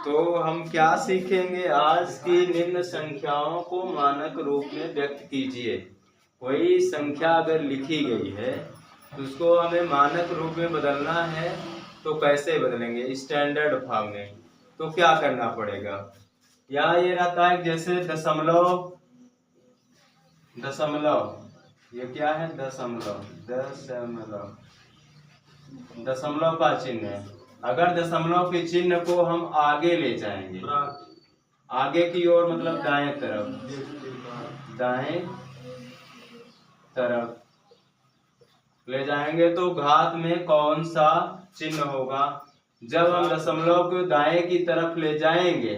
तो हम क्या सीखेंगे? आज की निम्न संख्याओं को मानक रूप में व्यक्त कीजिए। कोई संख्या अगर लिखी गई है तो उसको हमें मानक रूप में बदलना है, तो कैसे बदलेंगे? स्टैंडर्ड फॉर्म में। तो क्या करना पड़ेगा? यहाँ ये रहता है जैसे दशमलव, ये क्या है? दशमलव का चिन्ह है। अगर दशमलव के चिन्ह को हम आगे ले जाएंगे, आगे की ओर मतलब दाएं तरफ ले जाएंगे तो घात में कौन सा चिन्ह होगा? जब हम दशमलव को दाएं की तरफ ले जाएंगे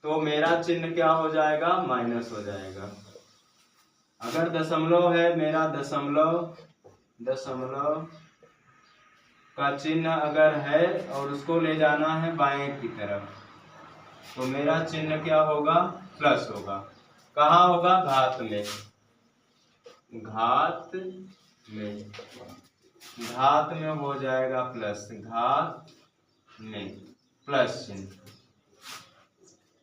तो मेरा चिन्ह क्या हो जाएगा? माइनस हो जाएगा। अगर दशमलव है, मेरा दशमलव का चिन्ह अगर है और उसको ले जाना है बाएं की तरफ, तो मेरा चिन्ह क्या होगा? प्लस होगा। कहाँ होगा? घात में। घात में हो जाएगा प्लस, घात में प्लस चिन्ह।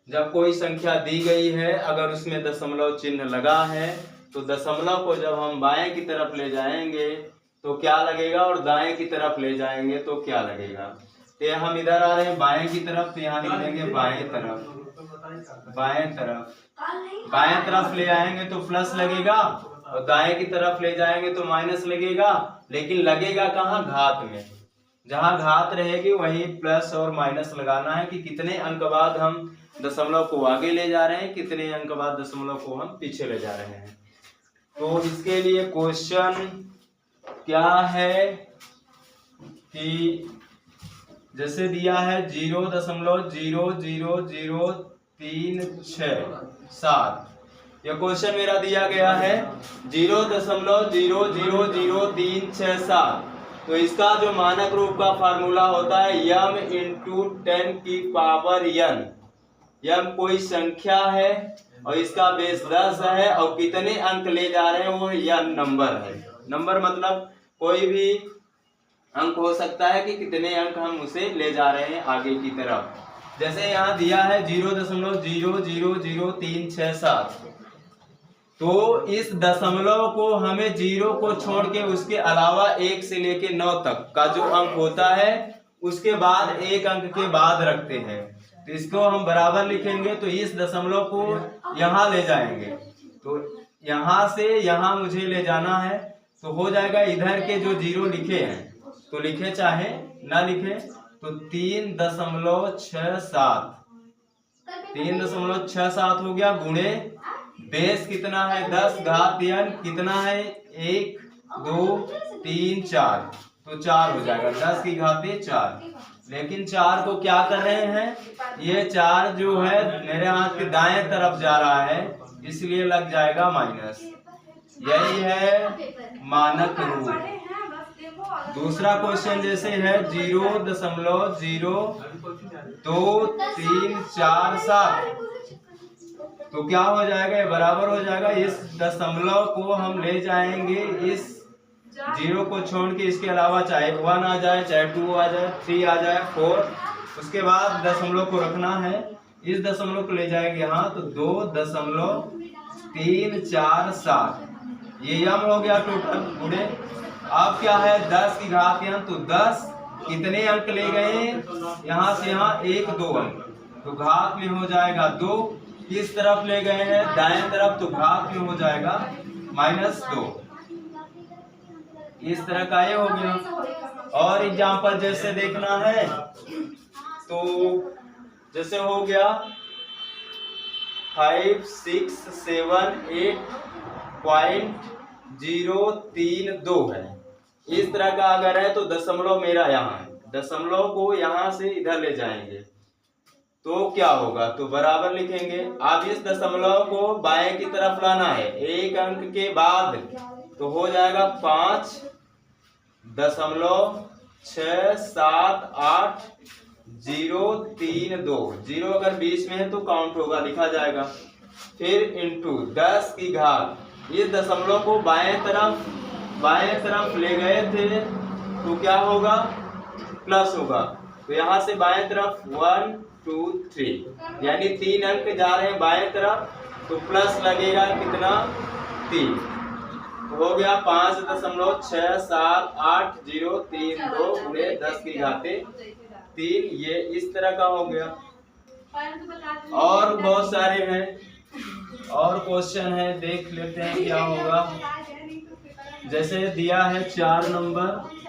जब कोई संख्या दी गई है, अगर उसमें दशमलव चिन्ह लगा है, तो दशमलव को जब हम बाएं की तरफ ले जाएंगे तो क्या लगेगा, और दाएं की तरफ ले जाएंगे तो क्या लगेगा? तो हम इधर आ रहे हैं बाएं की तरफ, तो यहाँ लिख देंगे बाएं तरफ ले आएंगे तो प्लस लगेगा, और दाएं की तरफ ले जाएंगे तो माइनस लगेगा। लेकिन लगेगा कहाँ? घात में। जहाँ घात रहेगी वहीं प्लस और माइनस लगाना है कि कितने अंक बाद हम दशमलव को आगे ले जा रहे हैं, कितने अंक बाद दशमलव को हम पीछे ले जा रहे हैं। तो इसके लिए क्वेश्चन क्या है कि जैसे दिया है 0.0000367, यह क्वेश्चन मेरा दिया गया है 0.0000367। तो इसका जो मानक रूप का फार्मूला होता है m इंटू 10 की पावर n। m कोई संख्या है और इसका बेस 10 है, और कितने अंक ले जा रहे हैं वो n नंबर है। नंबर मतलब कोई भी अंक हो सकता है कि कितने अंक हम उसे ले जा रहे हैं आगे की तरफ। जैसे यहाँ दिया है 0.0000367, तो इस दशमलव को हमें 0 को छोड़ के उसके अलावा 1 से लेके 9 तक का जो अंक होता है उसके बाद एक अंक के बाद रखते हैं। तो इसको हम बराबर लिखेंगे, तो इस दशमलव को यहाँ ले जाएंगे, तो यहाँ से यहाँ मुझे ले जाना है, तो हो जाएगा इधर के जो 0 लिखे हैं तो लिखे चाहे ना लिखे, तो 3.67 हो गया, गुणे बेस कितना है 10, घात n कितना है 1 2 3 4, तो 4 हो जाएगा, 10 की घाते 4। लेकिन 4 को क्या कर रहे हैं? ये 4 जो है मेरे हाथ के दाएं तरफ जा रहा है, इसलिए लग जाएगा माइनस। यही है मानक रूप। दूसरा क्वेश्चन जैसे है 0.02347, तो क्या हो जाएगा? ये बराबर हो जाएगा, इस दशमलव को हम ले जाएंगे, इस 0 को छोड़ के इसके अलावा चाहे 1 आ जाए, चाहे 2 आ जाए, 3 आ जाए, 4, उसके बाद दशमलव को रखना है, इस दशमलव को ले जाएंगे यहाँ, तो 2.347 ये m हो गया टोटल गुणे। अब क्या है 10 की घात n, तो 10 कितने अंक ले गए यहाँ से यहाँ 1 2 अंक, तो घात में हो जाएगा 2। किस तरफ ले गए हैं? दाएं तरफ, तो घात में हो जाएगा -2। इस तरह का ये हो गया। और एग्जाम्पल जैसे देखना है तो जैसे हो गया 5678.032 है। इस तरह का अगर है तो दशमलव मेरा यहाँ है, दशमलव को यहाँ से इधर ले जाएंगे तो क्या होगा? तो बराबर लिखेंगे। अब इस दशमलव को बाएं की तरफ लाना है एक अंक के बाद, तो हो जाएगा 5.678.032। 0 अगर बीच में है तो काउंट होगा, लिखा जाएगा। फिर इंटू 10 की घात, इस दशमलव को बाएं तरफ ले गए थे तो क्या होगा? प्लस होगा। तो यहाँ से बाएं तरफ 1 2 3 यानी 3 अंक जा रहे हैं बाएं तरफ, तो प्लस लगेगा कितना 3, हो गया 5.67803 गुणे 10 की घाते 3, ये इस तरह का हो गया। और बहुत सारे हैं और क्वेश्चन है, देख लेते हैं क्या होगा। जैसे दिया है 4 नंबर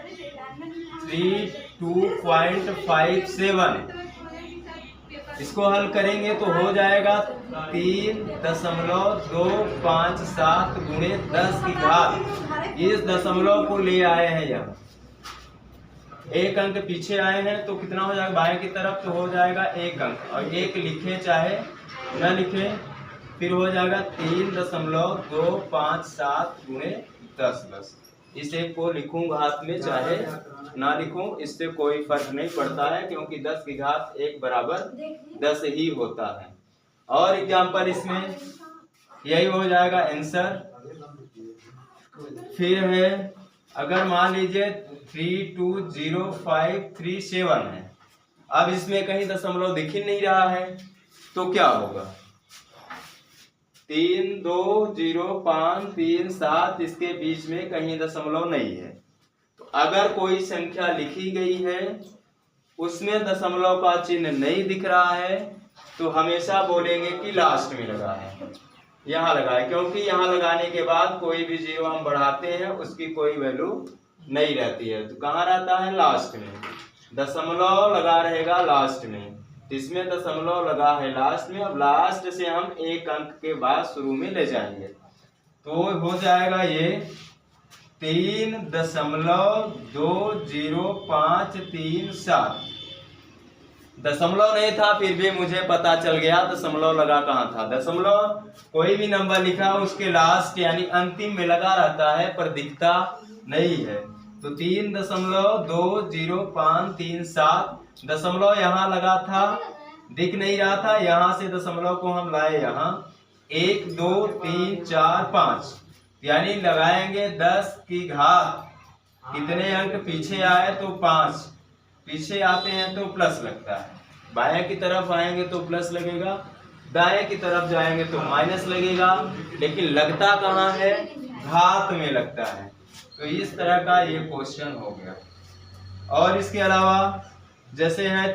32.57, इसको हल करेंगे तो हो जाएगा 3.257 गुणे 10 की घात। इस दशमलव को ले आए हैं यहाँ, एक अंक पीछे आए हैं तो कितना हो जाएगा बाएं की तरफ, तो हो जाएगा 1 अंक, और 1 लिखे चाहे न लिखे, फिर हो जाएगा 3.257 गुणे 10। इस एक को लिखूं घात में चाहे ना लिखूं, इससे कोई फर्क नहीं पड़ता है, क्योंकि 10 की घात 1 बराबर 10 ही होता है। और एग्जाम्पल इसमें यही हो जाएगा आंसर। फिर है, अगर मान लीजिए 320537 है, अब इसमें कहीं दशमलव दिख ही नहीं रहा है, तो क्या होगा 32053 इसके बीच में कहीं दशमलव नहीं है। तो अगर कोई संख्या लिखी गई है उसमें दशमलव का चिन्ह नहीं दिख रहा है, तो हमेशा बोलेंगे कि लास्ट में लगा है, यहाँ लगा है, क्योंकि यहाँ लगाने के बाद कोई भी जीरो हम बढ़ाते हैं उसकी कोई वैल्यू नहीं रहती है, तो कहाँ रहता है लास्ट में, दशमलव लगा रहेगा लास्ट में, इसमें दशमलव लगा है लास्ट में। अब लास्ट से हम 1 अंक के बाद शुरू में ले जाएंगे, तो हो जाएगा ये 3.20537। दशमलव नहीं था फिर भी मुझे पता चल गया दशमलव लगा कहाँ था। दशमलव कोई भी नंबर लिखा उसके लास्ट यानी अंतिम में लगा रहता है, पर दिखता नहीं है। तो 3.20537 दशमलव यहाँ लगा था, दिख नहीं रहा था, यहाँ से दशमलव को हम लाए यहाँ 1 2 3 4 5, यानी लगाएंगे 10 की घात, कितने अंक पीछे आए तो 5, पीछे आते हैं तो प्लस लगता है, बाएं की तरफ आएंगे तो प्लस लगेगा, दाएं की तरफ जाएंगे तो माइनस लगेगा, लेकिन लगता कहाँ है घात में लगता है। तो इस तरह का ये क्वेश्चन हो गया। और इसके अलावा जैसे है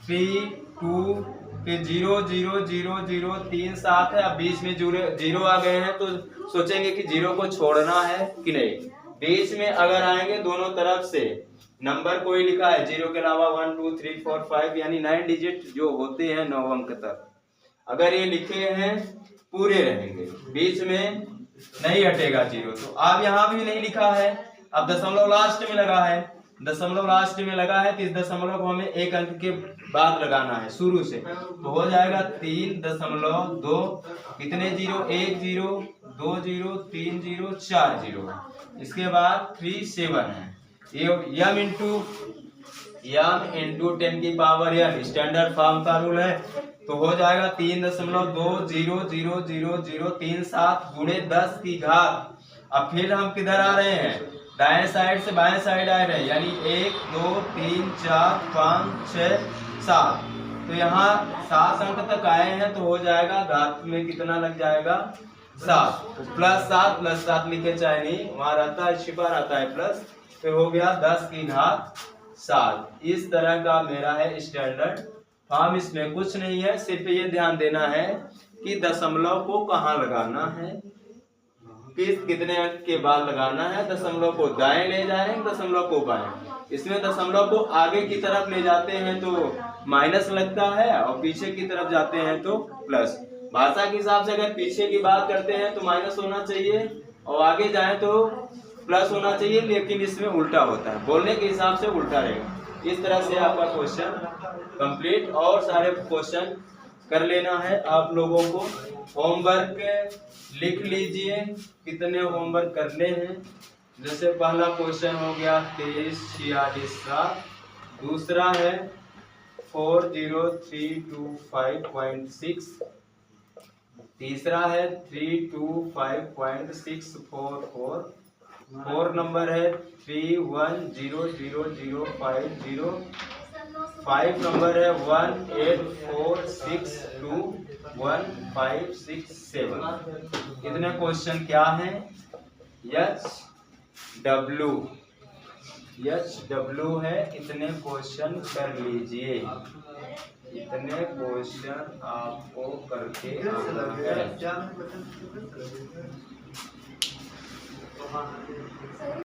3 2 के 0 0 0 0 3 7 है, अब बीच में जीरो आ गए हैं तो सोचेंगे कि जीरो को छोड़ना है कि नहीं, बीच में अगर आएंगे दोनों तरफ से नंबर कोई लिखा है जीरो के अलावा 1 2 3 4 5 यानी 9 डिजिट जो होते हैं 9 अंक तक, अगर ये लिखे हैं पूरे रहेंगे, बीच में नहीं हटेगा जीरो। तो अब यहाँ भी नहीं लिखा है, अब दशमलव लास्ट में लगा है, दशमलव लास्ट में लगा है तो इस दशमलव को हमें 1 अंक के बाद लगाना है शुरू से, तो हो जाएगा 3.2 कितने जीरो 1 0 2 0 3 0 4 0, इसके बाद 3 7 है, ये m इंटू 10 की पावर n स्टैंडर्ड फॉर्म का रूल है, तो हो जाएगा 3.2000037 गुणे 10 की घात। अब फिर हम किधर आ रहे हैं, दाएं साइड से बाएं साइड आ रहे हैं, यानी 1 2 3 4 5 6 7, तो यहाँ 7 अंक तक आए हैं, तो हो जाएगा घात में कितना लग जाएगा 7, तो +7 लिखे चाहे नहीं, वहां रहता है छिपा रहता है प्लस, तो हो गया 10 की घात 7। इस तरह का मेरा है स्टैंडर्ड फॉर्म, इसमें कुछ नहीं है, सिर्फ ये ध्यान देना है कि दशमलव को कहाँ लगाना है, कितने अंक के बाद लगाना है, दशमलव को दाएं ले जाएं दशमलव को बाएं, इसमें दशमलव को आगे की तरफ ले जाते हैं तो माइनस लगता है और पीछे की तरफ जाते हैं तो प्लस। भाषा के हिसाब से अगर पीछे की बात करते हैं तो माइनस होना चाहिए और आगे जाए तो प्लस होना चाहिए, लेकिन इसमें उल्टा होता है, बोलने के हिसाब से उल्टा रहेगा। इस तरह से आपका क्वेश्चन कंप्लीट, और सारे क्वेश्चन कर लेना है आप लोगों को। होमवर्क लिख लीजिए कितने होमवर्क करने हैं। जैसे पहला क्वेश्चन हो गया 2346, दूसरा है 40325.6, तीसरा है 325.644, 4 नंबर है 310050, 5 नंबर है 1 8 4 6 2 1 5 6 7। इतने क्वेश्चन क्या है? एच डब्ल्यू है। इतने क्वेश्चन कर लीजिए, इतने क्वेश्चन आपको करके आना है।